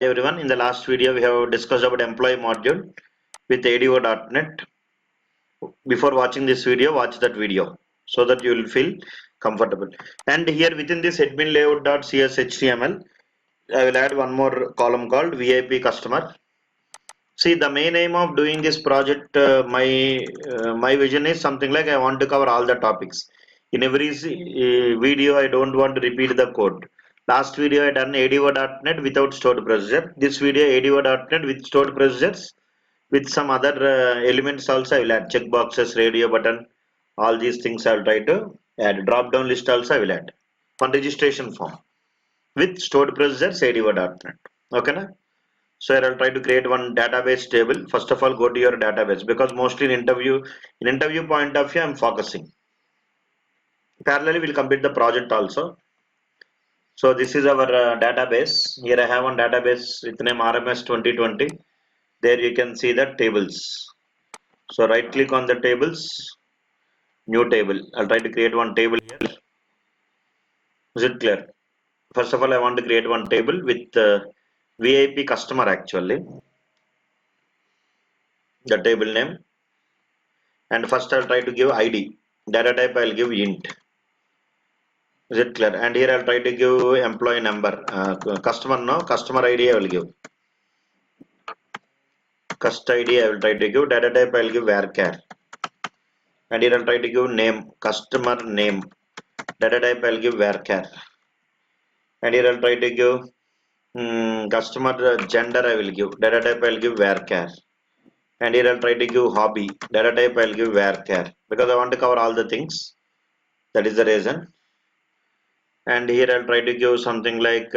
Everyone, in the last video we have discussed about employee module with ADO.NET. Before watching this video, watch that video so that you will feel comfortable. And here within this admin layout.cs HTML, I will add one more column called VIP customer. See, the main aim of doing this project, my vision is something like I want to cover all the topics. In every video, I don't want to repeat the code. Last video I done ADO.NET without stored procedure. This video ADO.NET with stored procedures. With some other elements also I will add checkboxes, radio button, all these things I will try to add. Drop down list also I will add. One registration form with stored procedures ADO.NET. Okay, na? So here I'll try to create one database table. First of all, go to your database because mostly in interview point of view, I'm focusing. Parallelly, we'll complete the project also. So this is our database. Here I have one database with name RMS 2020. There you can see the tables. So right click on the tables, new table. I'll try to create one table here. Is it clear? First of all, I want to create one table with VIP customer actually. The table name. And first I'll try to give ID. Data type I'll give int. Is it clear? And here I'll try to give employee number. Customer ID I will give. Cust ID I will try to give. Data type I'll give varchar. And here I'll try to give name. Customer name. Data type I'll give varchar. And here I'll try to give customer gender I will give. Data type I'll give varchar. And here I'll try to give hobby. Data type I'll give varchar. Because I want to cover all the things. That is the reason. And here I'll try to give something like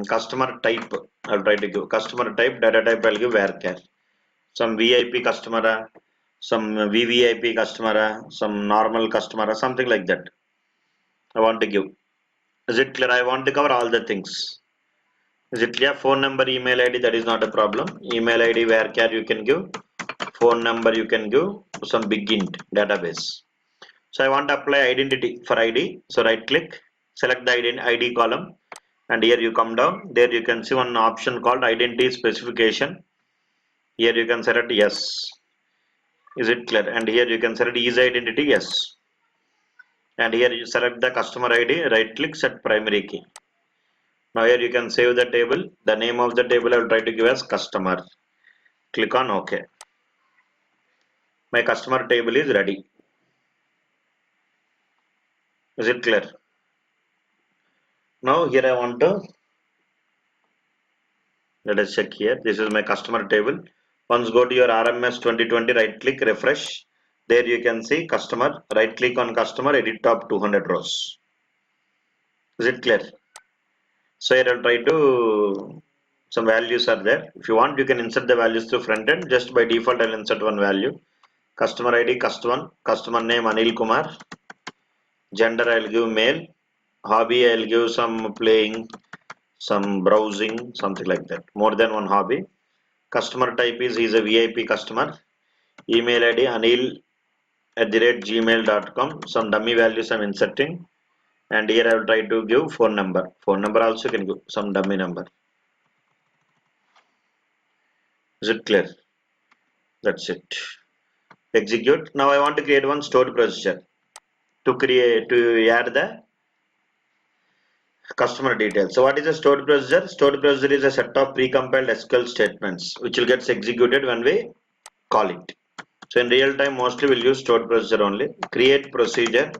customer type. I'll try to give customer type, data type I'll give varchar. Some VIP customer, some VVIP customer, some normal customer, something like that. I want to give. Is it clear? I want to cover all the things. Is it clear? Phone number, email ID, that is not a problem. Email ID varchar you can give. Phone number you can give. Some big int database. So I want to apply identity for ID. So right click, select the ID column, and here you come down. There you can see one option called identity specification. Here you can select yes. Is it clear? And here you can select is identity yes. And here you select the customer ID. Right click, set primary key. Now here you can save the table. The name of the table I will try to give as customer. Click on OK. My customer table is ready. Is it clear? Now here I want to let us check here. This is my customer table. Once go to your RMS 2020, right click, refresh. There you can see customer. Right click on customer, edit top 200 rows. Is it clear? So here I'll try to some values are there. If you want, you can insert the values through front end. Just by default, I'll insert one value. Customer ID, customer name Anil Kumar. Gender I'll give male. Hobby I'll give some playing, some browsing, something like that. More than one hobby. Customer type is he's a VIP customer. Email ID anil@gmail.com. Some dummy values I'm inserting. And here I will try to give phone number. Phone number also can give some dummy number. Is it clear? That's it. Execute. Now I want to create one stored procedure to add the customer details. So what is a stored procedure? Stored procedure is a set of precompiled SQL statements which will get executed when we call it. So in real time, mostly we'll use stored procedure only. Create procedure,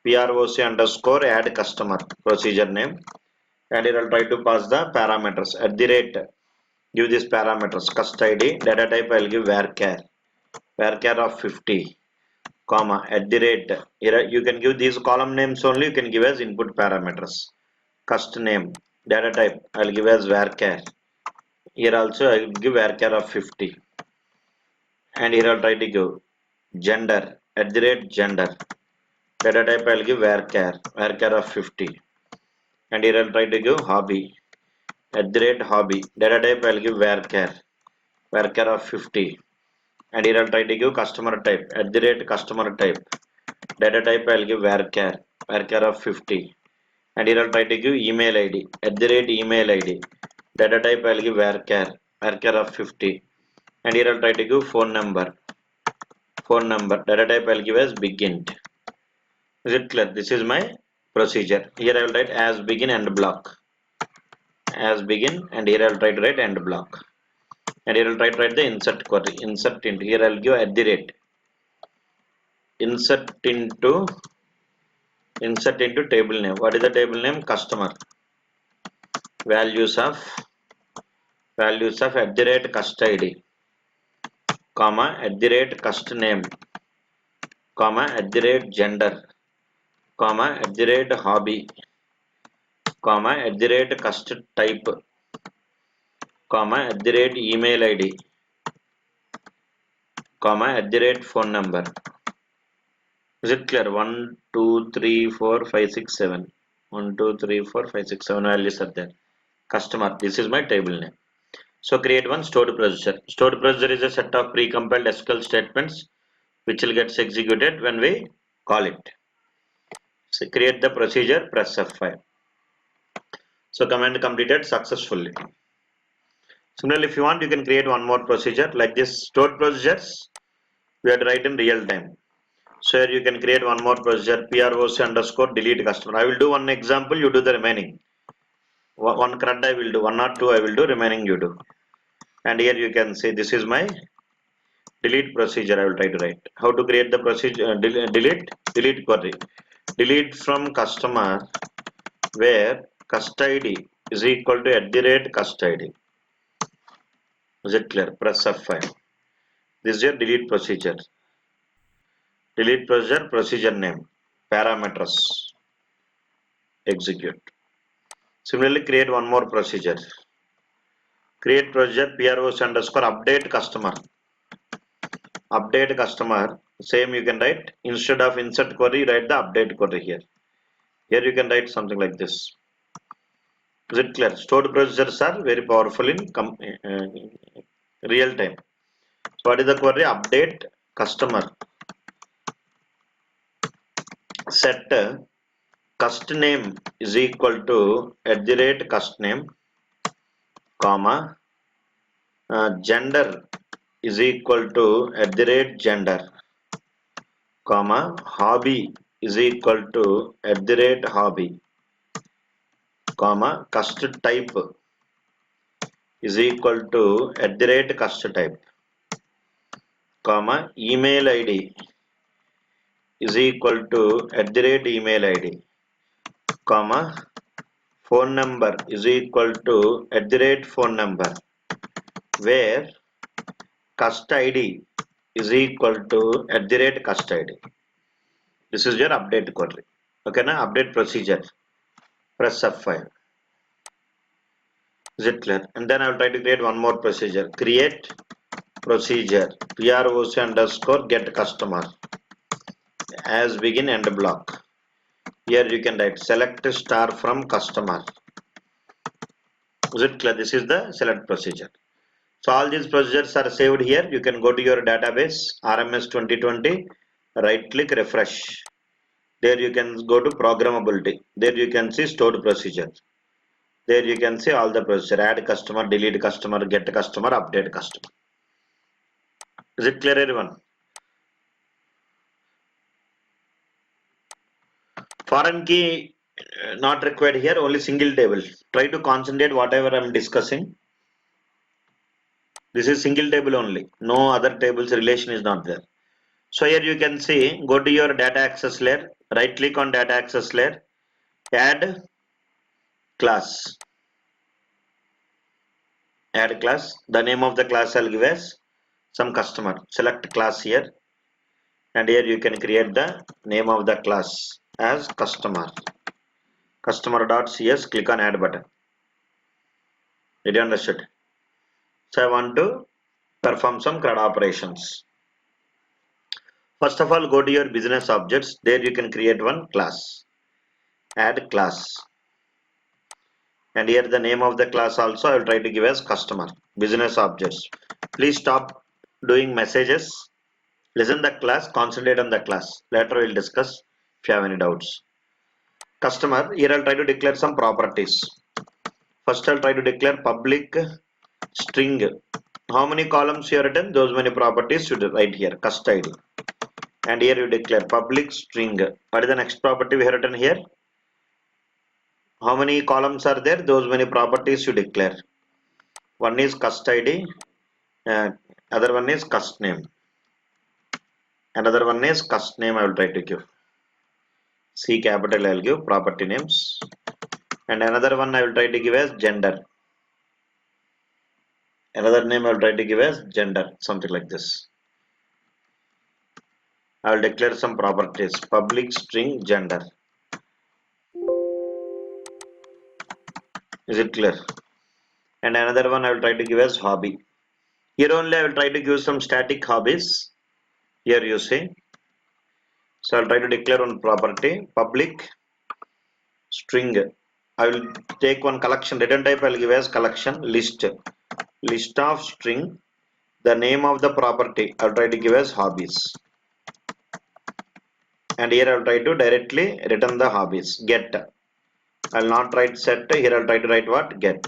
PROC underscore add customer procedure name, and here I'll try to pass the parameters at the rate. Give these parameters cust ID, data type I'll give varchar of 50, comma at the rate. Here you can give these column names only. You can give as input parameters. Cust name, data type I'll give as varchar. Here also I will give varchar of 50, and here I'll try to give gender at the rate gender. Data type I'll give varchar of 50, and here I'll try to give hobby at the rate hobby. Data type I'll give varchar of 50, and here I'll try to give customer type at the rate customer type. Data type I'll give varchar of 50, and here I'll try to give email ID email ID. Data type I'll give varchar of 50, and here I'll try to give phone number. Data type I'll give as big int. Is it clear? This is my procedure. Here I will write as begin and block. As begin, and here I will try to write end block. And here I will try to write the insert query. Insert into, here I will give at the rate. Insert into table name. What is the table name? Customer. Values of at the rate cust ID, comma at the rate cust name, comma at the rate gender, comma at the rate hobby, comma at the rate cust type, comma at the rate email ID, comma at the rate phone number. Is it clear? 1 2 3 4 5 6 7. 1 2 3 4 5 6 7 values are there. Customer. This is my table name. So create one stored procedure. Stored procedure is a set of pre-compiled SQL statements which will get executed when we call it. So create the procedure, press F5. So command completed successfully. Similarly, if you want, you can create one more procedure like this. Stored procedures we have to write in real time. So here you can create one more procedure, proc underscore delete customer. I will do one example, you do the remaining. One CRUD I will do, one or two I will do, remaining you do. And here you can see this is my delete procedure. I will try to write. How to create the procedure? Delete query. Delete from customer where cust ID is equal to at the rate cust ID. Is it clear? Press F5. This is your delete procedure. Delete procedure, procedure name, parameters, execute. Similarly, create one more procedure. Create procedure proc underscore update customer. Update customer. Same you can write. Instead of insert query, write the update query here. Here you can write something like this. Is it clear? Stored procedures are very powerful in real time. So what is the query? Update customer. Set cust name is equal to at the rate cust name, comma gender is equal to at the rate gender, comma hobby is equal to at the rate hobby, comma cust type is equal to at the rate cust type, comma email ID is equal to at the rate email ID, comma phone number is equal to at the rate phone number, where cust ID is equal to at the rate cust ID. This is your update query. Okay, now update procedure. Press F5. Is it clear? And then I will try to create one more procedure. Create procedure proc underscore get customer as begin end block. Here you can write select star from customer. Is it clear? This is the select procedure. So all these procedures are saved here. You can go to your database RMS 2020, right click refresh. There you can go to programmability. There you can see stored procedure. There you can see all the procedure: add customer, delete customer, get customer, update customer. Is it clear, everyone? Foreign key not required here, only single table. Try to concentrate whatever I am discussing. This is single table only. No other tables relation is not there. So here you can see, go to your data access layer, right click on data access layer, add class. Add class. The name of the class I'll give as some customer. Select class here, and here you can create the name of the class as customer. Customer.cs, click on add button. Did you understood? So I want to perform some CRUD operations. First of all, go to your business objects. There you can create one class. Add class. And here the name of the class also I will try to give as customer. Business objects. Please stop doing messages. Listen the class, concentrate on the class. Later we'll discuss if you have any doubts. customer. Here I'll try to declare some properties. First I'll try to declare public string. How many columns you have written? Those many properties should write here. Cust id. And here you declare public string. What is the next property we have written here? How many columns are there? Those many properties you declare. One is cust id, other one is cust name, another one is cust name. I will try to give C capital. I will give property names, and another one I will try to give as gender. Another name I will try to give as gender, something like this. I will declare some properties. Public string gender. Is it clear? And another one I will try to give as hobby. Here only I will try to give some static hobbies. Here you see. So I'll try to declare one property. Public string. I will take one collection. Return type I will give as collection list. List of string. The name of the property I'll try to give as hobbies. And here I'll try to directly return the hobbies. Get. I'll not write set. Here I'll try to write what? Get.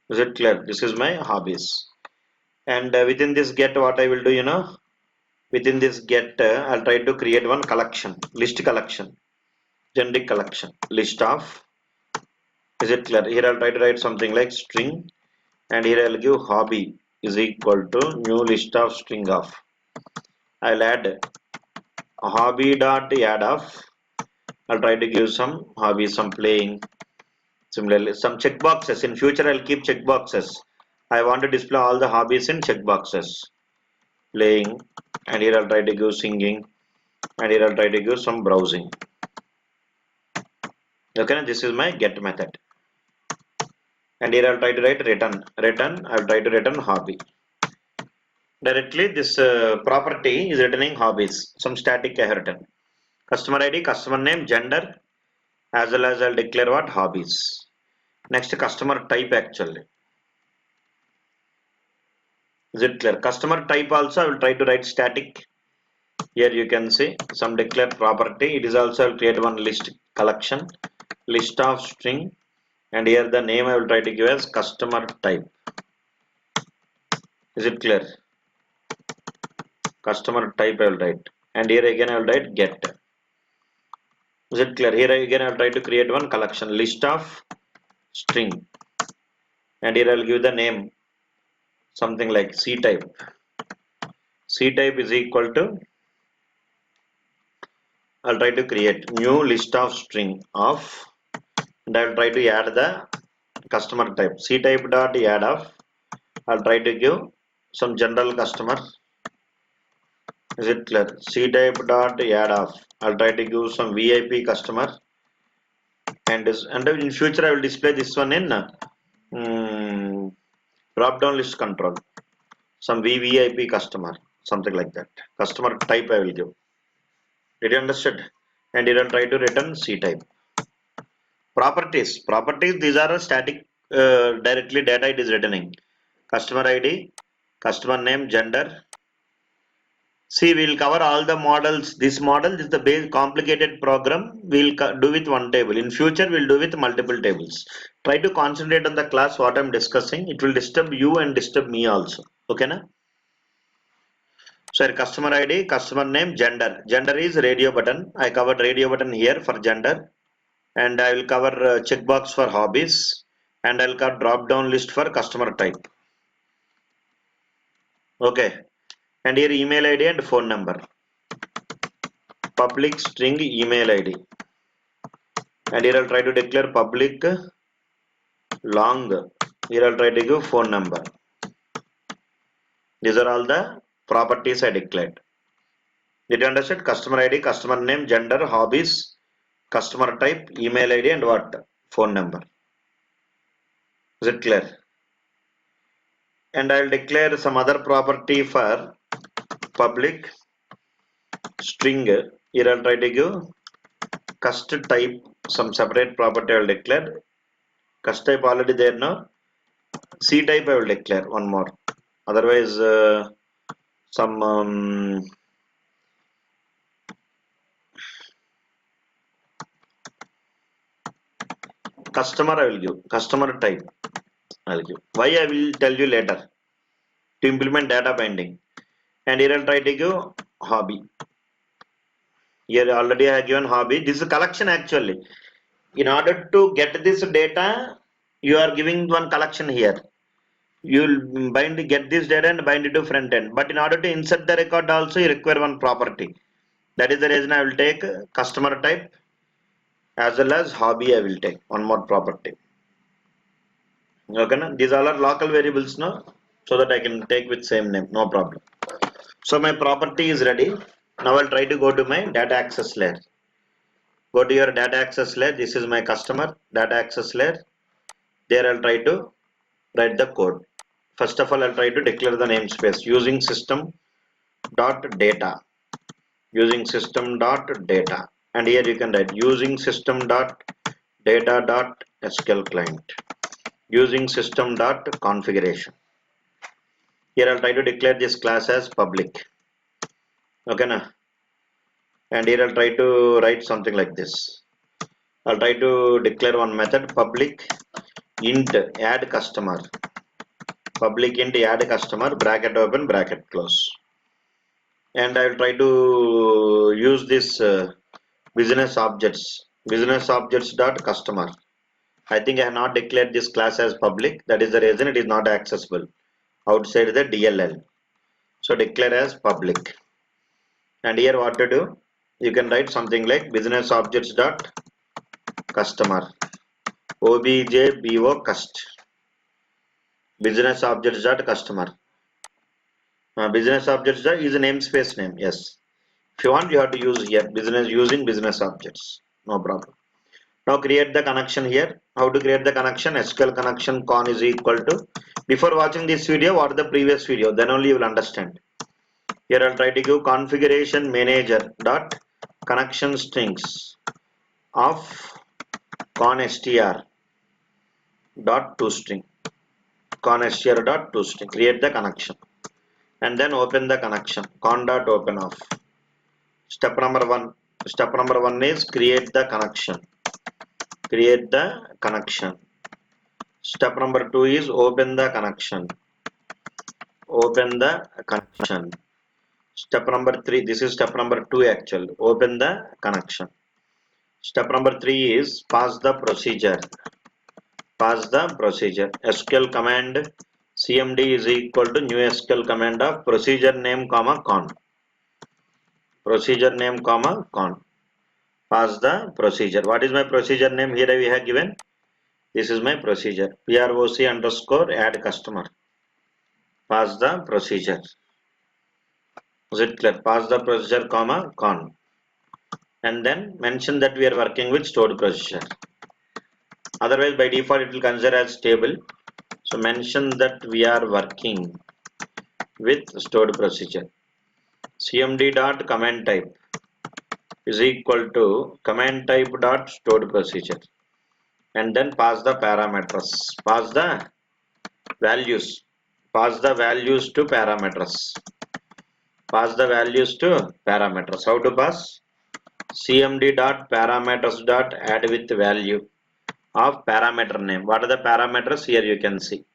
Is it clear? This is my hobbies. And within this get, what I will do, within this get, I'll try to create one collection, list collection, generic collection, list of. Is it clear? Here I'll try to write something like string, and here I'll give hobby is equal to new list of string of. I'll add hobby dot add of. I'll try to give some hobby, some playing. Similarly, some checkboxes. In future, I'll keep checkboxes. I want to display all the hobbies in checkboxes. Playing, and here I'll try to give singing, and here I'll try to give some browsing. Okay, this is my get method. And here I'll try to write return. Return, I'll try to return hobby. Directly, this property is returning hobbies. Some static I have written. Customer ID, customer name, gender, as well as I'll declare what? Hobbies. Next, customer type actually. Is it clear? Customer type also I will try to write static. Here you can see some declare property. It is also I'll create one list collection, list of string, and here the name I will try to give as customer type. Is it clear? Customer type I will write, and here again I will write get. Is it clear? Here again I will try to create one collection, list of string, and here I will give the name something like C type. C type is equal to, I'll try to create new list of string of, and I'll try to add the customer type. C type dot add of. I'll try to give some general customer. Is it clear? C type dot add of. I'll try to give some VIP customer, and in future I will display this one in drop down list control. Some VVIP customer, something like that. Customer type I will give. Did you understand? And here I'll try to return C type. Properties. Properties, these are a static directly data it is returning. Customer ID, customer name, gender. See, we'll cover all the models. This model is the base complicated program. We'll do with one table. In future, we'll do with multiple tables. Try to concentrate on the class what I'm discussing. It will disturb you and disturb me also. Okay, na? So customer ID, customer name, gender. Gender is radio button. I covered radio button here for gender, and I will cover checkbox for hobbies, and I'll cover drop down list for customer type. Okay, and here email ID and phone number. Public string email ID, and here I'll try to declare public long. Here I'll try to give phone number. These are all the properties I declared. Did you understand? Customer ID, customer name, gender, hobbies, customer type, email ID, and what? Phone number. Is it clear? And I'll declare some other property for public string. Here I'll try to give cust type, some separate property I'll declare. Cust type already there now. C type I will declare one more. Otherwise, some customer I will give, customer type I will give. Why I will tell you later. To implement data binding, and here I'll try to give hobby. Here already I have given hobby. This is a collection actually. In order to get this data, you are giving one collection here. You'll get this data and bind it to front end. But in order to insert the record also, you require one property. That is the reason I will take customer type as well as hobby. I will take one more property. Okay, these all are local variables now, so that I can take with same name, no problem. So my property is ready. Now I'll try to go to my data access layer. Go to your data access layer. This is my customer data access layer. There I'll try to write the code. First of all, I'll try to declare the namespace using system dot data. Using system dot data. And here you can write using system dot data dot SQL client. Using system dot configuration. Here I'll try to declare this class as public. Okay, na? And here I'll try to write something like this. I'll try to declare one method public int add customer. Public int add customer bracket open bracket close. And I will try to use this business objects dot customer. I think I have not declared this class as public. That is the reason it is not accessible outside the DLL. So declare as public. And here what to do? You can write something like business objects dot customer objbo cust. Business objects dot customer. Business objects dot is a namespace name. Yes. If you want, you have to use here business using business objects. No problem. Now create the connection here. How to create the connection? SQL connection con is equal to. Before watching this video, what is the previous video? Then only you will understand. Here I'll try to give configuration manager dot connection strings of constr dot toString. Constr dot toString. Create the connection and then open the connection. Con dot open off. Step number one. Step number one is create the connection. Create the connection. Step number two is open the connection. Open the connection. Step number three, this is step number two actually. Open the connection. Step number three is pass the procedure. Pass the procedure. SQL command cmd is equal to new SQL command of procedure name comma con. Procedure name comma con. Pass the procedure. What is my procedure name? Here we have given. This is my procedure. proc underscore add customer. Pass the procedure. Is it clear? Pass the procedure comma con. And then mention that we are working with stored procedure. Otherwise by default it will consider as stable. So mention that we are working with stored procedure. cmd dot command type is equal to command type dot stored procedure. And then pass the parameters. Pass the values. Pass the values to parameters. Pass the values to parameters. How to pass? cmd dot parameters dot add with value of parameter name. What are the parameters? Here you can see.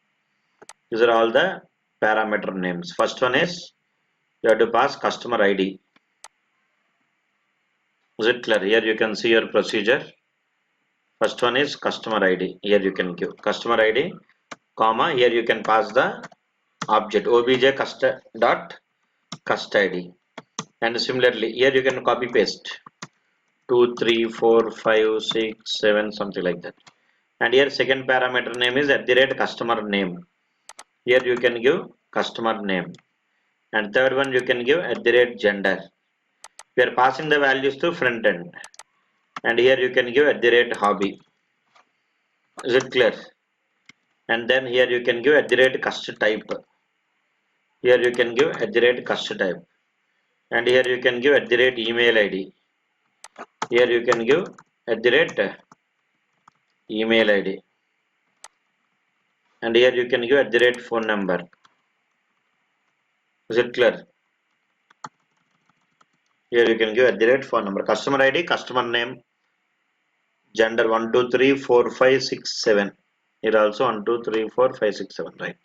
These are all the parameter names. First one is you have to pass customer ID. Is it clear? Here you can see your procedure. First one is customer ID. Here you can give customer ID, comma. Here you can pass the object obj cust ID. And similarly, here you can copy paste 2, 3, 4, 5, 6, 7, something like that. And here second parameter name is at the rate customer name. Here you can give customer name. And third one you can give at the rate gender. We are passing the values to front end. And here you can give at the rate hobby. Is it clear? And then here you can give at the rate cust type. Here you can give at the rate cust type. And here you can give at the rate email ID. Here you can give at the rate email ID. And here you can give at the rate phone number. Is it clear? Here you can give at the rate phone number. Customer ID, customer name, Gender 1 2 3 4 5 6 7. Here also 1 2 3 4 5 6 7, right?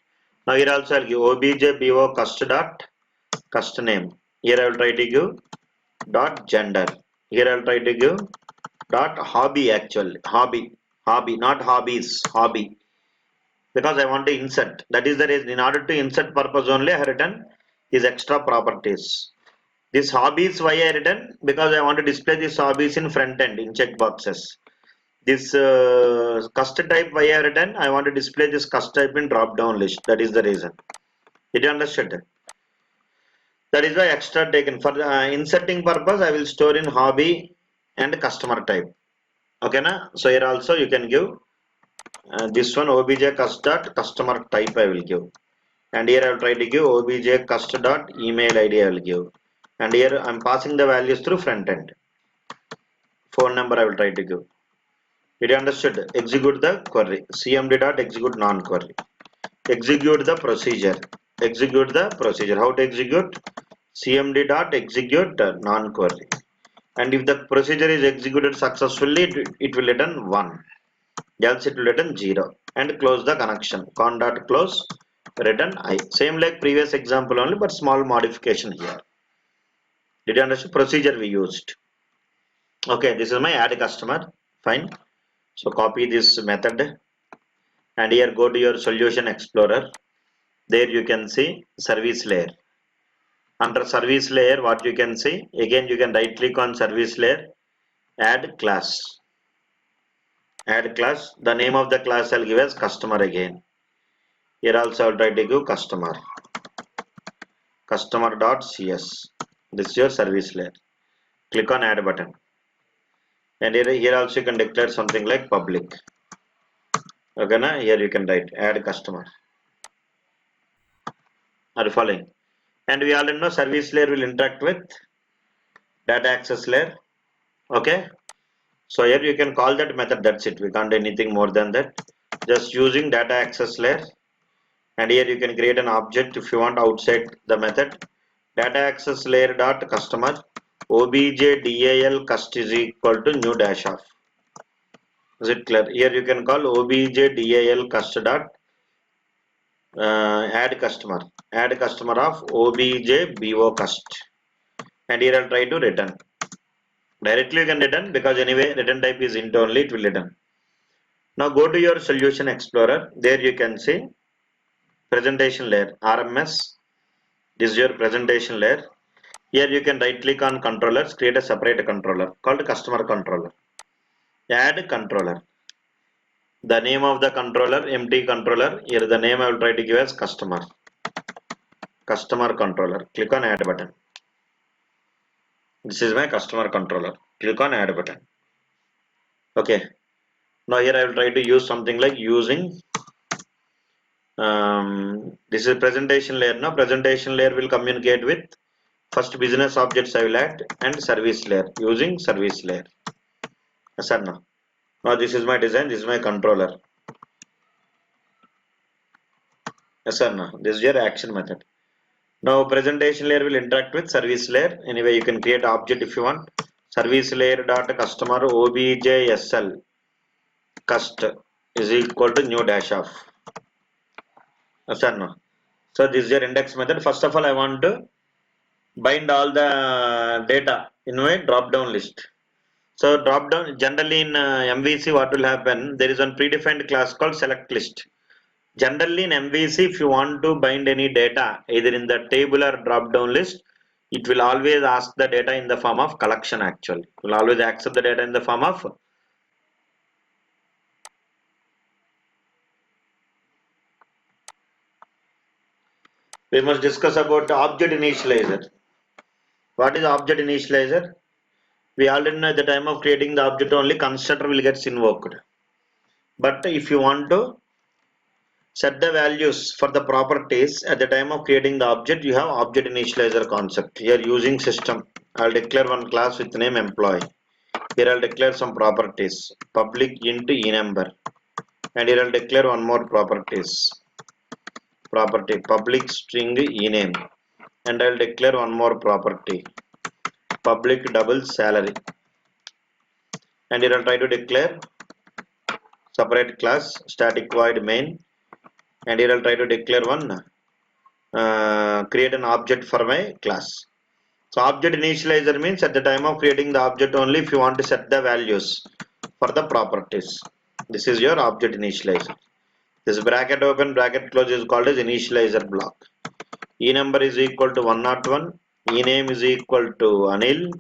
Now here also I'll give obj bo cust dot cust name. Here I will try to give dot gender. Here I will try to give dot hobby, actually hobby, not hobbies, hobby, because I want to insert. That is the reason. In order to insert purpose only, I have written these extra properties. This hobbies why I written, because I want to display these hobbies in front end in checkboxes. This cust type why I have written, I want to display this cust type in drop down list. That is the reason. Did you understand? That is why extra taken for the inserting purpose. I will store in hobby and customer type. Okay, na? So here also you can give this one obj cust dot customer type I will give, and here I will try to give obj cust dot email id I will give, and here I am passing the values through front end. Phone number I will try to give. Did you understood? Execute the query. CMD dot execute non query. Execute the procedure. Execute the procedure. How to execute? CMD dot execute non query. And if the procedure is executed successfully, it will return 1. Else it will return 0. And close the connection. Con dot close, return I. Same like previous example only, but small modification here. Did you understand? Procedure we used. Okay, this is my add customer. Fine. So copy this method, and here go to your solution explorer. There you can see service layer. Under service layer, what you can see, again you can right click on service layer, add class. Add class. The name of the class I'll give as customer again. Here also I'll try to give customer. Customer.cs. This is your service layer. Click on add button. And here also you can declare something like public. Okay, na? Here you can write add customer. Are you following? And we already know service layer will interact with data access layer. Okay. So here you can call that method. That's it. We can't do anything more than that. Just using data access layer. And here you can create an object if you want outside the method. Data access layer dot customer obj dal cust is equal to new dash of. Is it clear? Here you can call obj dal cust dot add customer of obj bo cust, and here I'll try to return. Directly you can return, because anyway return type is int only, it will return. Now go to your solution explorer. There you can see presentation layer, RMS. This is your presentation layer. Here you can right click on controllers, create a separate controller called customer controller. Add controller. The name of the controller, empty controller. Here the name I will try to give as customer. Customer controller. Click on add button. This is my customer controller. Click on add button. Okay. Now here I will try to use something like using this is presentation layer. Now presentation layer will communicate with first business objects I will add and service layer using service layer. Yes or no? Now this is my design. This is my controller. Yes or no? This is your action method. Now presentation layer will interact with service layer. Anyway, you can create object if you want. Service layer dot customer objsl cust is equal to new dash of. Yes or no? So this is your index method. First of all, I want to bind all the data in a drop down list. So drop down, generally in MVC what will happen, there is one predefined class called select list. Generally in MVC, if you want to bind any data either in the table or drop down list, it will always ask the data in the form of collection. Actually, it will always accept the data in the form of. We must discuss about object initializer. What is object initializer? We already know at the time of creating the object only constructor will get invoked. But if you want to set the values for the properties at the time of creating the object, you have object initializer concept. Here using system, I'll declare one class with name employee. Here I'll declare some properties, public int enumber, and here I'll declare one more properties, property public string ename, and I'll declare one more property, public double salary, and here I'll try to declare separate class static void main, and here I'll try to declare one create an object for my class. So object initializer means at the time of creating the object only if you want to set the values for the properties. This is your object initializer. This bracket open bracket close is called as initializer block. E number is equal to 101, e name is equal to Anil,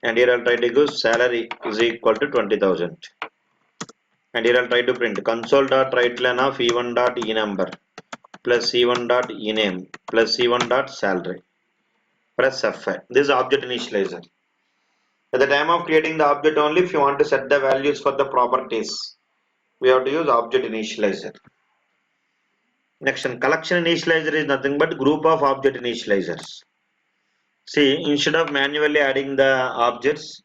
and here I'll try to go salary is equal to 20,000. And here I'll try to print console dot write line of e1 dot e number plus e1 dot e name plus e1 dot salary. Press F5. This is object initializer. At the time of creating the object only, if you want to set the values for the properties, we have to use object initializer. Next one, collection initializer is nothing but group of object initializers. See, instead of manually adding the objects,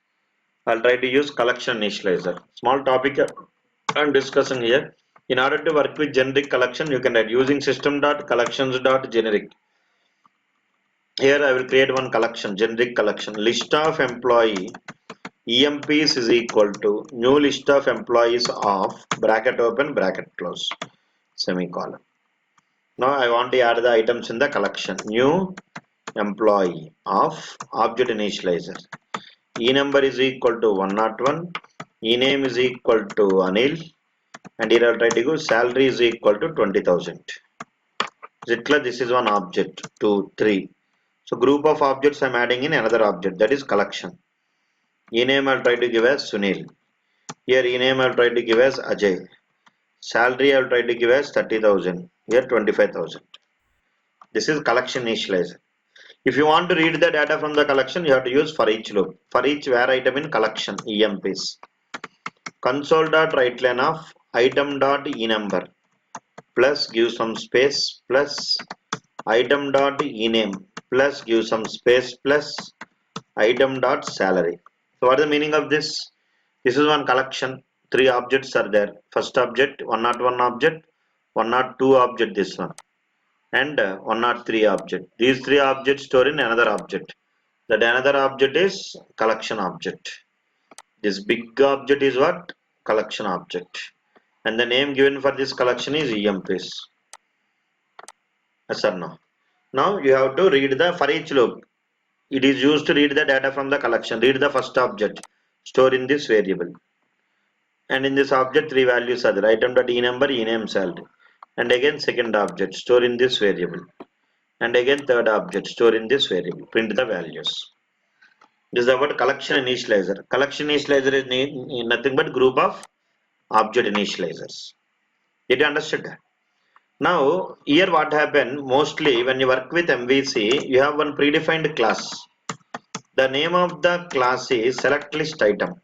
I'll try to use collection initializer. Small topic I'm discussing here. In order to work with generic collection, you can write using system.collections.generic. Here I will create one collection, generic collection, list of employee EMPs is equal to new list of employees of bracket open bracket close semicolon. Now I want to add the items in the collection. New employee of object initializer. E number is equal to 101. E name is equal to Anil. And here I'll try to go salary is equal to 20,000. This is one object. 2, 3. So group of objects I'm adding in another object, that is collection. E name I'll try to give as Sunil. Here e name I'll try to give as Ajay. Salary I'll try to give as 30,000. Here 25,000. This is collection initializer. If you want to read the data from the collection, you have to use for each loop. For each where item in collection, EMPs. Console.write line of item dot e number plus give some space plus item dot e name plus give some space plus item dot salary. So what is the meaning of this? This is one collection. 3 objects are there. First object, 101 object, 102 object, this one, and 103 object. These 3 objects store in another object. That another object is collection object. This big object is what? Collection object. And the name given for this collection is EMPs. Yes or no? Now you have to read the for each loop. It is used to read the data from the collection. Read the first object. Store in this variable. And in this object 3 values are there. Item.e number, e name, salary. And again second object. Store in this variable. And again third object. Store in this variable. Print the values. This is about collection initializer. Collection initializer is nothing but group of object initializers. Did you understand that? Now, here what happened, mostly when you work with MVC, you have one predefined class. The name of the class is select list item.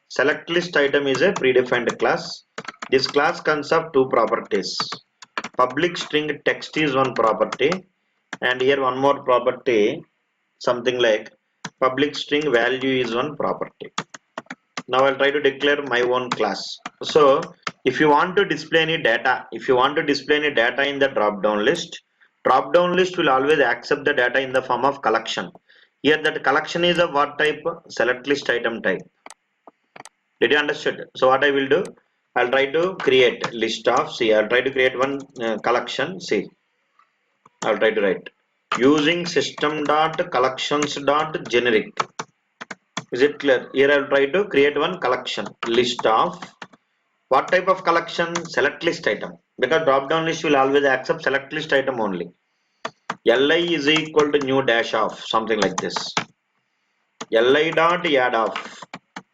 Select list item is a predefined class. This class consists of 2 properties. Public string text is one property, and here one more property, something like public string value is one property. Now I'll try to declare my own class. So if you want to display any data, in the drop down list will always accept the data in the form of collection. Here that collection is of what type? Select list item type. Did you understand? So what I will do, I'll try to create list of C. I'll try to create one collection C. I'll try to write using system.collections.generic. Is it clear? Here I'll try to create one collection list of what type of collection? Select list item, because drop down list will always accept select list item only. Li is equal to new dash of something like this. Li dot add of.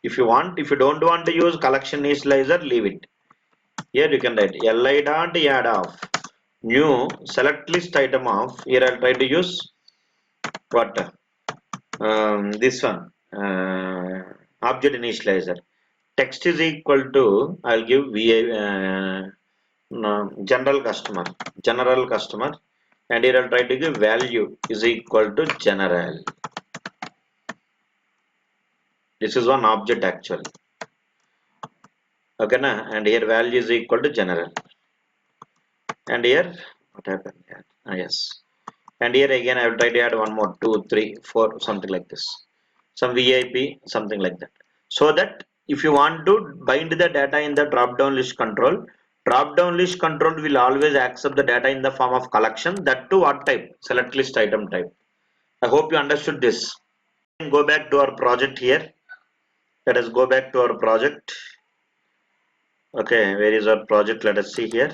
If you don't want to use collection initializer, leave it. Here you can write Li dot add of new select list item of. Here I'll try to use what? This one. Object initializer. Text is equal to, I'll give general customer, and here I'll try to give value is equal to general. This is one object actually. Okay, na? And here value is equal to general. And here, what happened here? Yes. And here again I will try to add one more, 2, 3, 4, something like this. Some VIP, something like that. so that if you want to bind the data in the drop down list control, drop down list control will always accept the data in the form of collection, that to what type? Select list item type. I hope you understood this. Go back to our project here. Let us go back to our project. Okay, where is our project? Let us see here.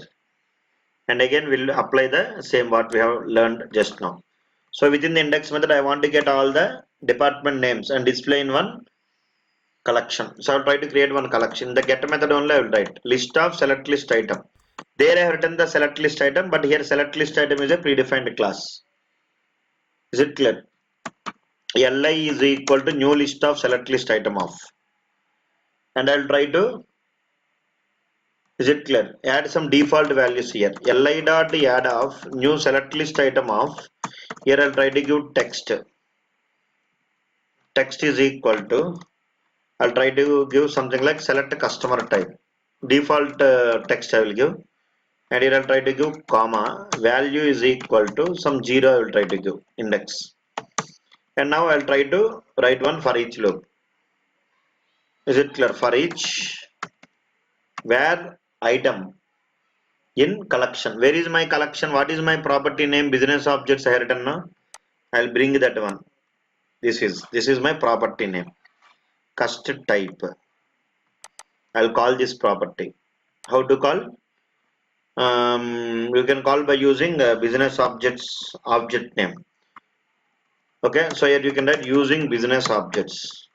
And again we'll apply the same what we have learned just now. So within the index method, I want to get all the department names and display in one collection. So I'll try to create one collection. In the get method only I will write list of select list item. There I have written the select list item, but here select list item is a predefined class. Is it clear? Li is equal to new list of select list item of, and I'll try to, is it clear? Add some default values here. Li dot add of new select list item of. Here I'll try to give text. Text is equal to, I'll try to give something like select customer type. Default text I will give, and here I'll try to give comma. Value is equal to some 0 I will try to give index. And now I'll try to write one for each loop. Is it clear? For each where item in collection. Where is my collection? What is my property name? Business objects I have written now. I'll bring that one. This is my property name. Cust type. I'll call this property. How to call? You can call by using business object name. Okay, so here you can write using business objects.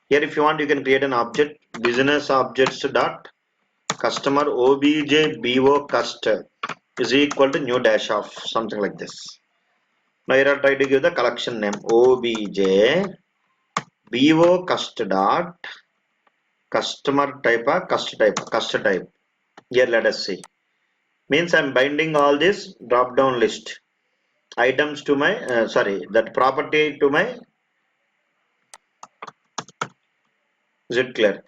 Here if you want, you can create an object business objects dot customer obj bo cust is equal to new dash of something like this. Now here I'll try to give the collection name obj bo cust dot customer type cust type. Here let us see. Means I'm binding all this drop down list items to my that property to my, is it clear?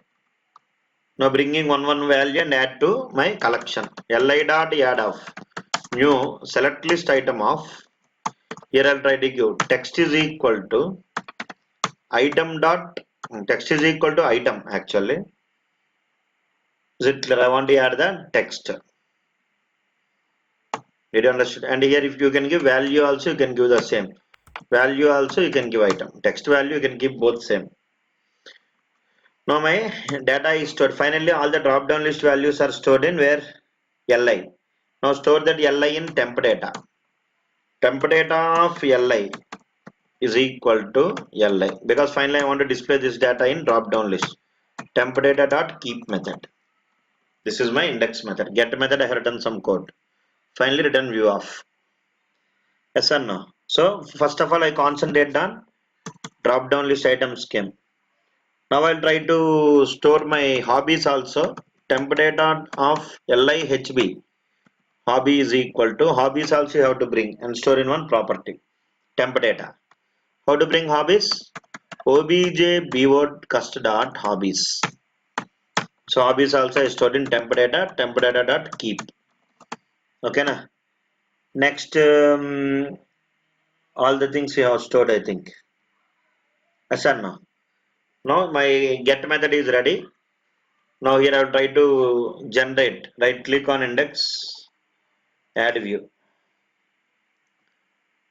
Now bringing one value and add to my collection. Li dot add of new select list item of. Here I'll try to give text is equal to item dot, text is equal to item actually. Is it clear? I want to add the text. Did you understand? And here if you can give value also, you can give the same. Value also you can give item. Text value you can give both same. Now my data is stored. Finally all the drop down list values are stored in where? Li. Now store that Li in temp data. Temp data of Li is equal to Li, because finally I want to display this data in drop down list. Temp data dot keep method. This is my index method. Get method I have written some code. Finally return view of. Yes or no? So first of all I concentrate on drop down list items scheme. Now I'll try to store my hobbies also. Temp data of LIHB. Hobby is equal to, hobbies also you have to bring and store in one property. Temp data. How to bring hobbies? Obj bword cust dot hobbies. So hobbies also is stored in temp data dot keep. Okay na? Next all the things we have stored, I think. Yes or no? Now my get method is ready. Now here I will try to generate. Right click on index, add view.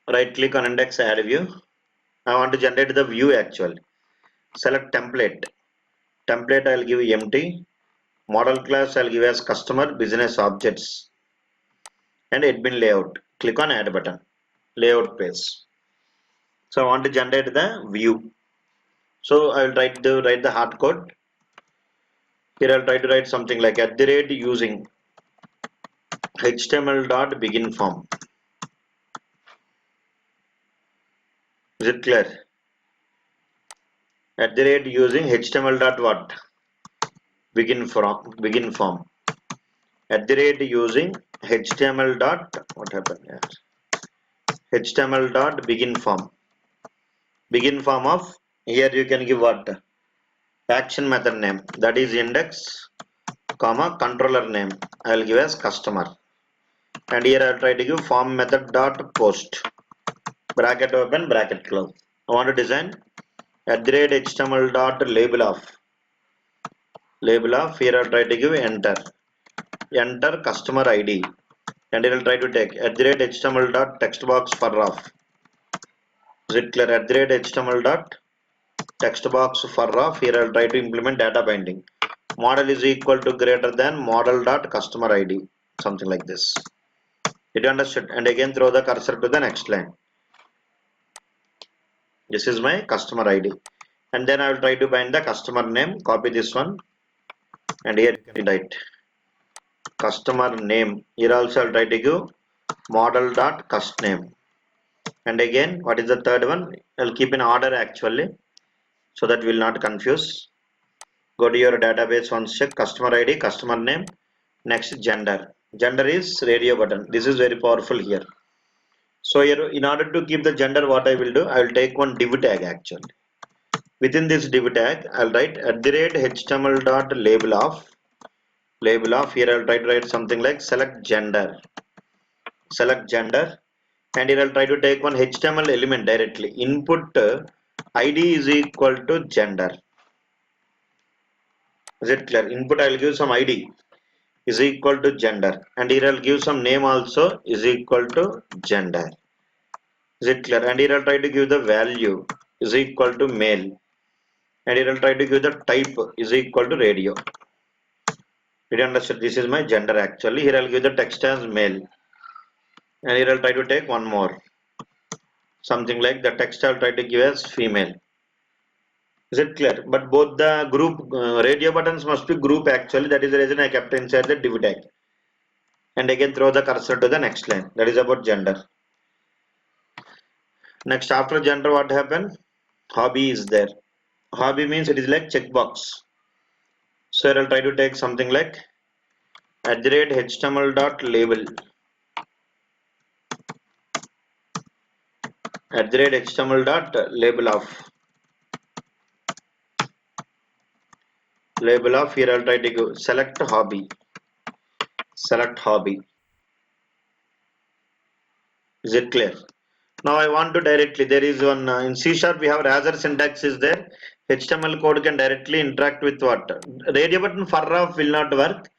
Right click on index, add view. I want to generate the view actually. Select template. Template I will give empty. Model class I will give as customer business objects. And admin layout. Click on add button. Layout page. So I want to generate the view. So I will write the hard code. Here I'll try to write something like @ using HTML dot begin form. Is it clear? @ using HTML dot what? Begin form. @ using HTML dot, what happened here? HTML dot begin form. Begin form of, here you can give what? Action method name, that is index, comma controller name I will give as customer. And here I will try to give form method dot post. Bracket open, bracket close. I want to design @ HTML dot label of. label of, here I'll try to give enter customer ID, and it will try to take @html dot text box for of. Is it clear? @html dot text box for of, here I'll try to implement data binding. Model is equal to greater than model dot customer ID, something like this. Did you understood? And again throw the cursor to the next line. This is my customer ID, and then I will try to bind the customer name. Copy this one, and here you can write customer name. Here also I'll try to give model dot cust name. And again, what is the third one? I'll keep in order actually, so that will not confuse. Go to your database once, check customer ID, customer name, next gender. Gender is radio button. This is very powerful here. So here, in order to keep the gender, what I will do, I will take one div tag actually. Within this div tag, I'll write @html dot label of. Here I'll try to write something like select gender. And here I'll try to take one HTML element directly. Input ID is equal to gender. Is it clear? Input I'll give some ID is equal to gender, and here I'll give some name also is equal to gender. Is it clear? And here I'll try to give the value is equal to male, and here I'll try to give the type is equal to radio. Did you understand? This is my gender actually. Here I'll give the text as male, and here I'll try to take one more, something like the text I'll try to give as female. Is it clear? But both the group radio buttons must be group actually. That is the reason I kept inside the div tag. And again throw the cursor to the next line. That is about gender. Next, after gender, what happened? Hobby is there. Hobby means it is like checkbox. So I'll try to take something like @html dot label. @html dot label of. Here I'll try to go select hobby. Is it clear? Now I want to directly, there is one in C# we have rather syntax is there. HTML code can directly interact with what? Radio button for of will not work.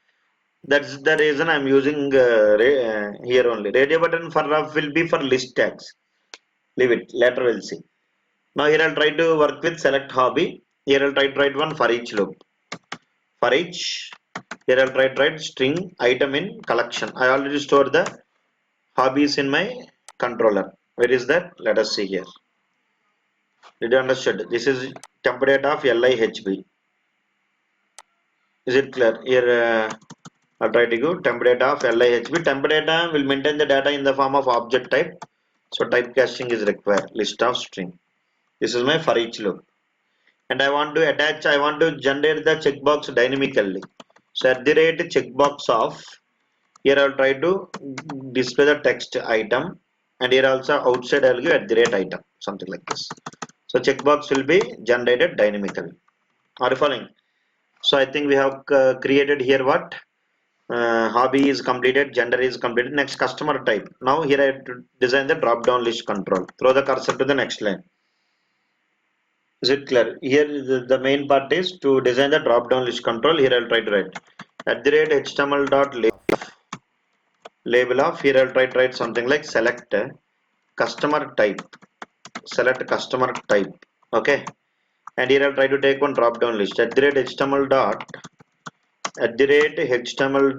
That's the reason I'm using here only. Radio button for of will be for list tags. Leave it. Later we'll see. Now here I'll try to work with select hobby. Here I'll try to write one for each loop. For each, here I'll try to write string item in collection. I already stored the hobbies in my controller. Where is that? Let us see here. Did you understand? This is template of LIHB. Is it clear? Here I'll try to go template of LIHB. Template will maintain the data in the form of object type. So typecasting is required. List of string. This is my for each loop. And I want to generate the checkbox dynamically. So checkbox of, here I'll try to display the text item, and here also outside I'll give @item, something like this. So checkbox will be generated dynamically. Are you following? So I think we have created here what? Hobby is completed, gender is completed. Next, customer type. Now here I have to design the drop down list control. Throw the cursor to the next line. Is it clear? Here the main part is to design the drop down list control. Here I'll try to write @html dot label of. Here I'll try to write something like select customer type. Okay. And here I'll try to take one drop down list @html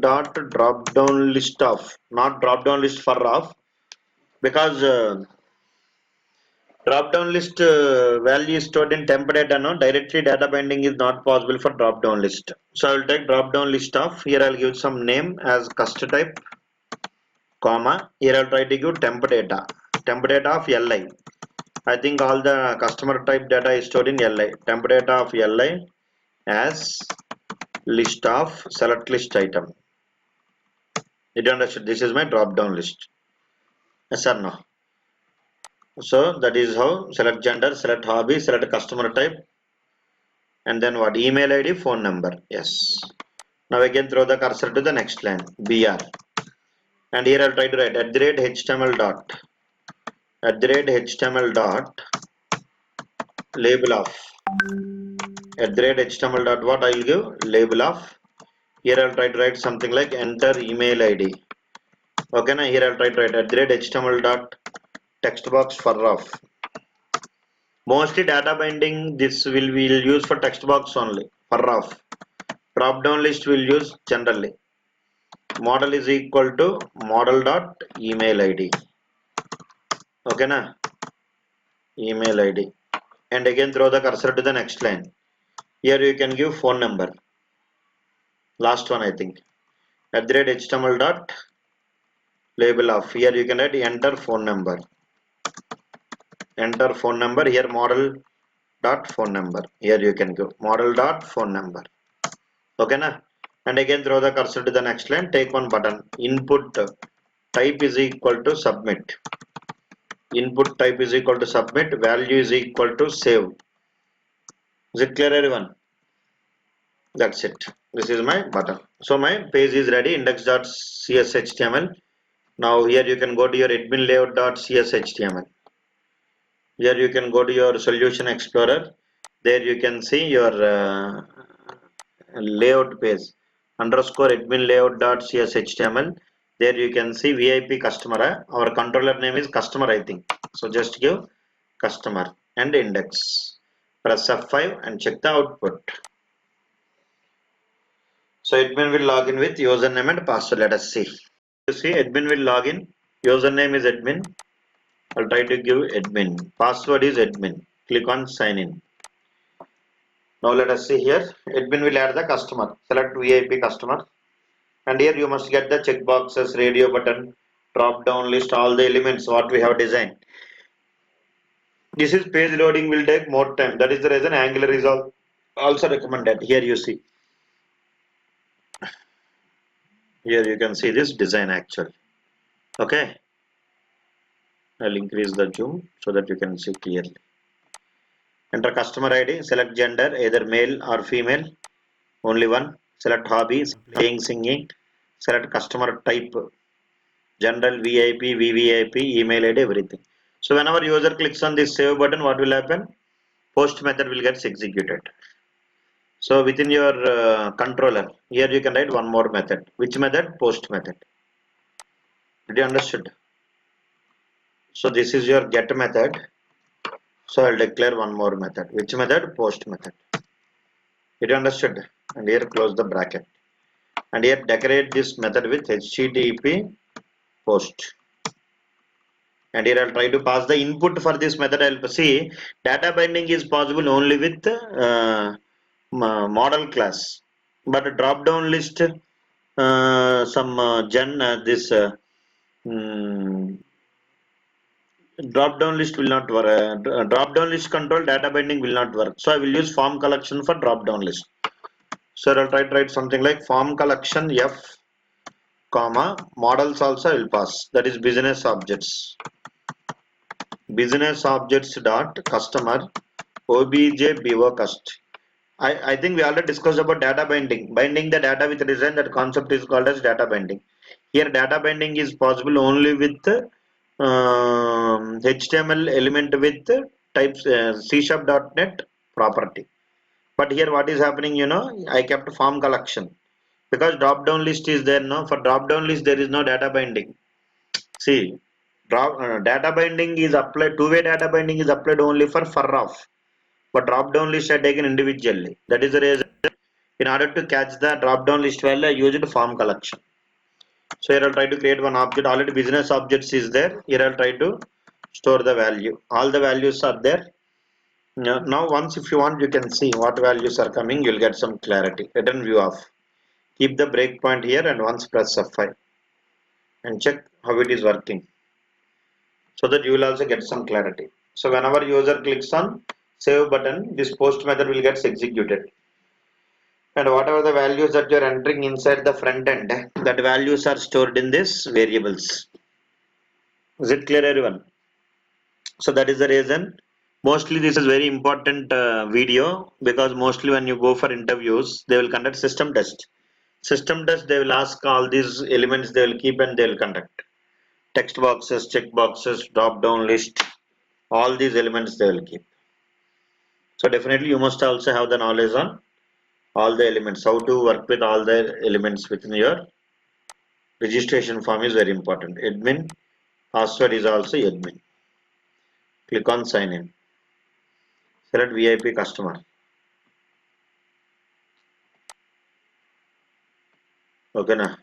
dot drop down list of, not drop down list for of, because drop down list value is stored in temp data. No, directly data binding is not possible for drop down list. So I will take drop down list of. Here I'll give some name as cust type, comma. Here I'll try to give temp data of LI. I think all the customer type data is stored in LI. Temp data of LI as list of select list item. You understand? This is my drop down list. Yes or no? So that is how select gender, select hobby, select customer type, and then what? Email ID, phone number. Yes. Now again throw the cursor to the next line, BR. And here I'll try to write @html dot label of. @html dot what I will give label of. Here I'll try to write something like enter email ID. Okay, now here I'll try to write @html dot text box for of. Mostly data binding this will use for text box only for of. Drop down list will use generally. Model is equal to model dot email ID. Okay na, email ID, and again throw the cursor to the next line. Here you can give phone number. Last one I think. @html dot label of. Here you can write enter phone number. Enter phone number. Here model dot phone number. Here you can go model dot phone number. Okay na, and again throw the cursor to the next line. Take one button. Input type is equal to submit. Input type is equal to submit. Value is equal to save. Is it clear, everyone? That's it. This is my button. So my page is ready. Index.cshtml. Now here you can go to your admin layout.cshtml. Here you can go to your solution explorer. There you can see your layout page underscore admin layout.cshtml. There you can see VIP customer. Our controller name is customer, I think. So just give customer and index. Press F5 and check the output. So admin will log in with username and password. Let us see. You see admin will log in. Username is admin. I'll try to give admin. Password is admin. Click on sign in. Now let us see here. Admin will add the customer. Select VIP customer. And here you must get the checkboxes, radio button, drop down list, all the elements what we have designed. This is page loading will take more time. That is the reason Angular is also recommended. Here you see. Here you can see this design actually. Okay. I'll increase the zoom so that you can see clearly. Enter customer ID, select gender, either male or female, only one. Select hobbies, playing, singing. Select customer type, general, VIP, VVIP, email ID, everything. So whenever user clicks on this save button, what will happen? Post method will get executed. So within your controller, here you can write one more method. Which method? Post method. Did you understood? So this is your get method. So I'll declare one more method. Which method? Post method. Did you understood? And here close the bracket. And here decorate this method with HTTP post. And here I'll try to pass the input for this method. I'll see data binding is possible only with model class, but drop down list drop down list will not work. Drop down list control data binding will not work. So I will use form collection for drop down list. So I'll try to write something like form collection F, comma models also I will pass. That is business objects. Business objects dot customer obj bocust. I think we already discussed about data binding. Binding the data with design, that concept is called as data binding. Here data binding is possible only with HTML element with types C#.NET property. But here what is happening, I kept form collection because drop down list is there. No, for drop down list there is no data binding. See, data binding is applied, two-way data binding is applied only for off, but drop down list are taken individually. That is the reason in order to catch the drop down list value I used form collection. So here I'll try to create one object. Already business objects is there. Here I'll try to store the value. All the values are there. Now once if you want you can see what values are coming. You'll get some clarity. Return view off. Keep the breakpoint here and once press F5 and check how it is working, so that you will also get some clarity. So whenever user clicks on save button, this post method will get executed. And whatever the values that you are entering inside the front end, that values are stored in this variables. Is it clear, everyone? So that is the reason. Mostly this is very important video, because mostly when you go for interviews, they will conduct system test. System test, they will ask all these elements they will keep and they will conduct. Text boxes, check boxes, drop down list, all these elements they will keep. So definitely you must also have the knowledge on all the elements, how to work with all the elements within your registration form is very important. Admin, password is also admin. Click on sign in. Select VIP customer. Okay, na?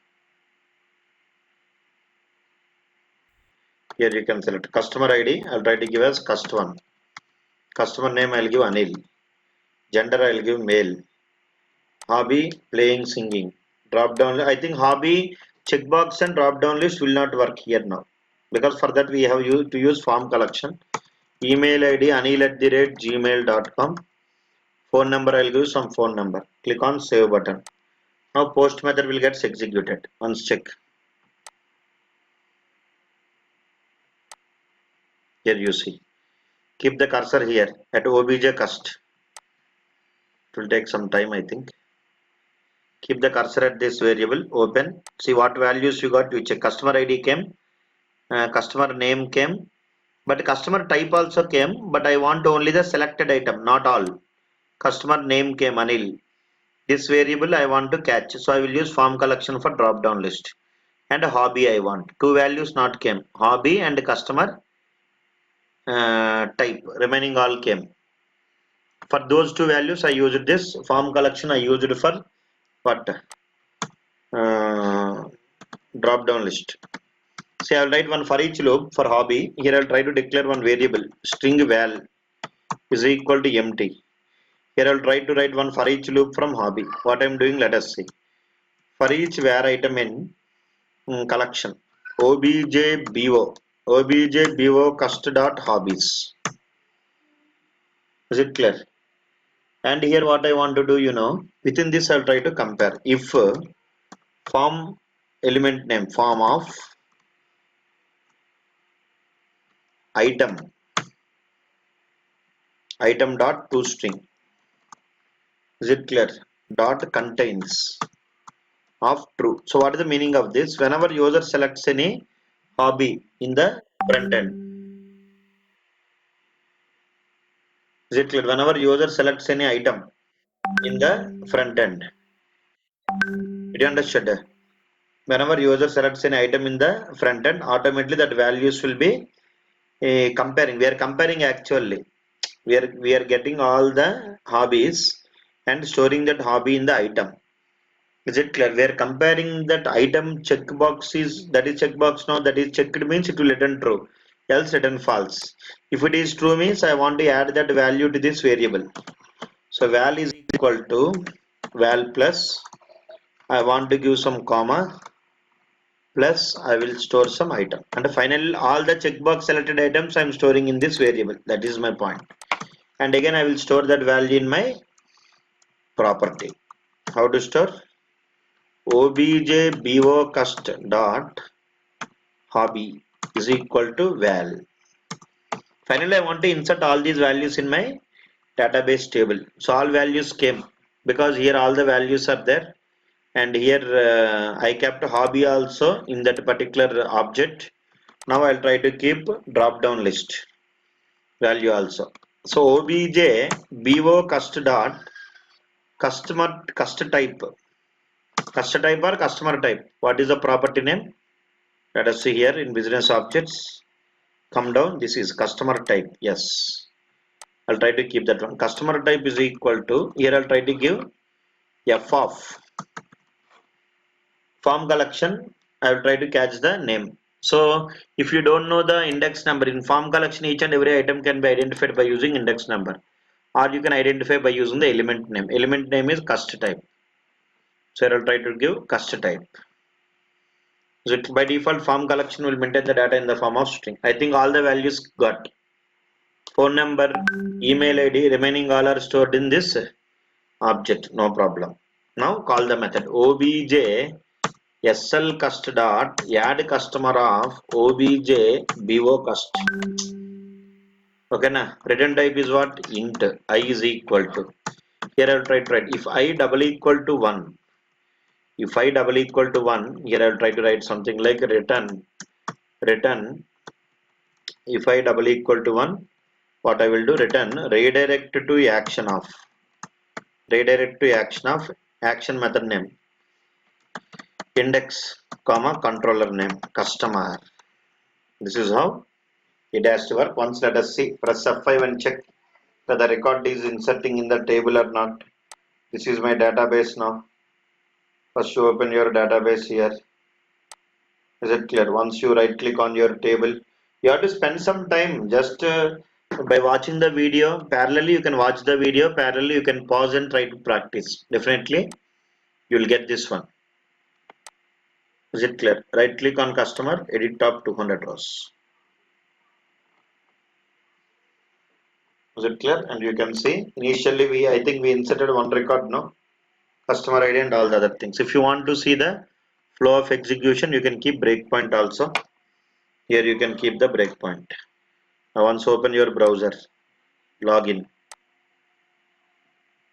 Here you can select customer ID. I'll try to give as cust1. Customer name I'll give Anil. Gender I'll give male. Hobby playing singing. Drop down. I think hobby checkbox and drop down list will not work here now, because for that we have to use form collection. Email ID anil@gmail.com. Phone number I'll give some phone number. Click on save button. Now post method will get executed. Once check. Here you see. Keep the cursor here at obj cust. It will take some time, I think. Keep the cursor at this variable. Open. See what values you got. You check. Customer ID came. Customer name came. But customer type also came. But I want only the selected item, not all. Customer name came Anil. This variable I want to catch. So I will use form collection for drop down list. And a hobby I want. Two values not came. Hobby and customer type. Remaining all came. For those two values I used this form collection. I used for what? Uh, drop down list. See, I'll write one for each loop for hobby. Here I'll try to declare one variable string val is equal to empty. Here I'll try to write one for each loop from hobby. What I'm doing, let us see. For each var item in collection, objbo cust dot hobbies. Is it clear? And here what I want to do, within this I'll try to compare. If form element name form of item dot toString. Is it clear? Dot contains of true. So what is the meaning of this? Whenever user selects any hobby in the front end, is it clear? Whenever user selects any item in the front end, did you understand? Whenever user selects an item in the front end, automatically that values will be comparing. We are comparing actually. We are getting all the hobbies and storing that hobby in the item. Is it clear? We are comparing that item checkbox is that is checkbox now, that is checked means it will return true, else return false. If it is true means I want to add that value to this variable. So val is equal to val plus I want to give some comma plus I will store some item, and finally all the checkbox selected items I am storing in this variable. That is my point. And again I will store that value in my property. How to store? Objbo cust dot hobby is equal to val. Finally I want to insert all these values in my database table. So all values came because here all the values are there, and here I kept hobby also in that particular object. Now I'll try to keep drop down list value also. So obj bo cust dot cust type or customer type. What is the property name? Let us see here in business objects. Come down. This is customer type. Yes, I'll try to keep that one. Customer type is equal to, here I'll try to give f of form collection. I will try to catch the name. So if you don't know the index number in form collection, each and every item can be identified by using index number, or you can identify by using the element name. Element name is cust type. So I'll try to give cust type. So by default form collection will maintain the data in the form of string. I think all the values got. Phone number, email ID, remaining all are stored in this object, no problem. Now call the method obj sl cust dot add customer of obj bo cust. Okay na? Return type is what? Int I is equal to, here I'll try to write if I double equal to 1. If I double equal to 1, here I'll try to write something like return if I double equal to 1, what I will do, return redirect to action of action method name, index, comma, controller name, customer. This is how it has to work. Once let us see, press F5 and check whether the record is inserting in the table or not. This is my database now. First you open your database here. Is it clear? Once you right click on your table, you have to spend some time just by watching the video. Parallelly, you can watch the video. Parallelly, you can pause and try to practice. Definitely, you will get this one. Is it clear? Right click on customer, edit top 200 rows. Is it clear? And you can see initially I think we inserted one record now, customer ID and all the other things. If you want to see the flow of execution, you can keep breakpoint also. Here you can keep the breakpoint. Now once open your browser, login.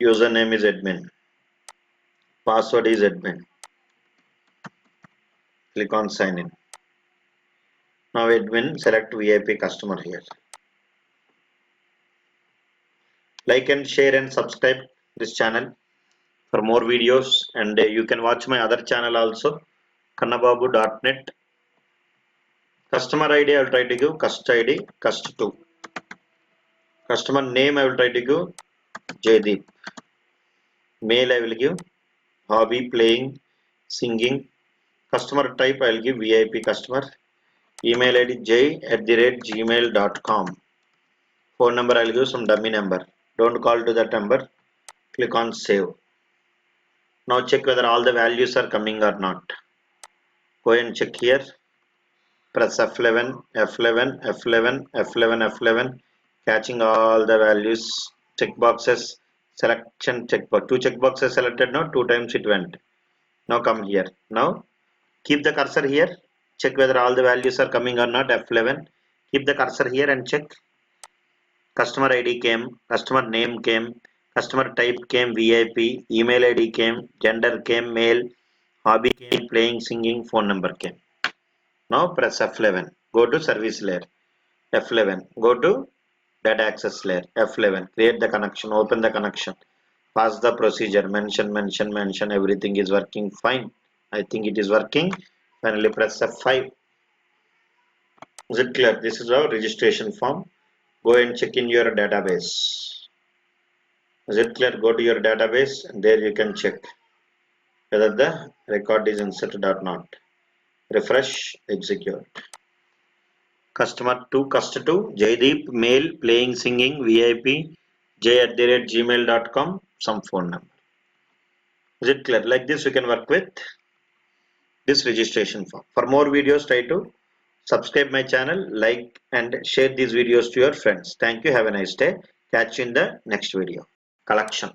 Username is admin. Password is admin. Click on sign in. Now admin, select VIP customer here. Like and share and subscribe this channel for more videos, and you can watch my other channel also, kannababu.net. Customer ID I will try to give cust ID cust2. Customer name I will try to give Jaydeep. Mail I will give hobby, playing, singing. Customer type I will give VIP customer. Email ID j@gmail.com. Phone number I will give some dummy number. Don't call to that number. Click on save. Now check whether all the values are coming or not. Go and check here. Press F11, F11, F11, F11, F11, catching all the values. Check boxes, selection checkbox. Two checkboxes selected now, two times it went. Now come here. Now keep the cursor here. Check whether all the values are coming or not. F11. Keep the cursor here and check. Customer ID came, customer name came, customer type came VIP, email ID came, gender came male, hobby came playing, singing, phone number came. Now press F11. Go to service layer. F11. Go to data access layer. F11. Create the connection. Open the connection. Pass the procedure. Mention. Everything is working fine. I think it is working. Finally press F5. Is it clear? This is our registration form. Go and check in your database. Is it clear? Go to your database and there you can check whether the record is inserted or not. Refresh, execute. Customer 2, cust2, Jaydeep, mail, playing, singing, VIP, j@gmail.com, some phone number. Is it clear? Like this, you can work with this registration form. For more videos, try to subscribe my channel, like and share these videos to your friends. Thank you. Have a nice day. Catch you in the next video. Collection.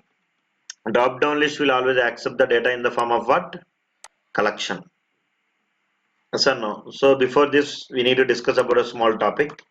Drop down list will always accept the data in the form of what? Collection. Yes or no? So before this, we need to discuss about a small topic.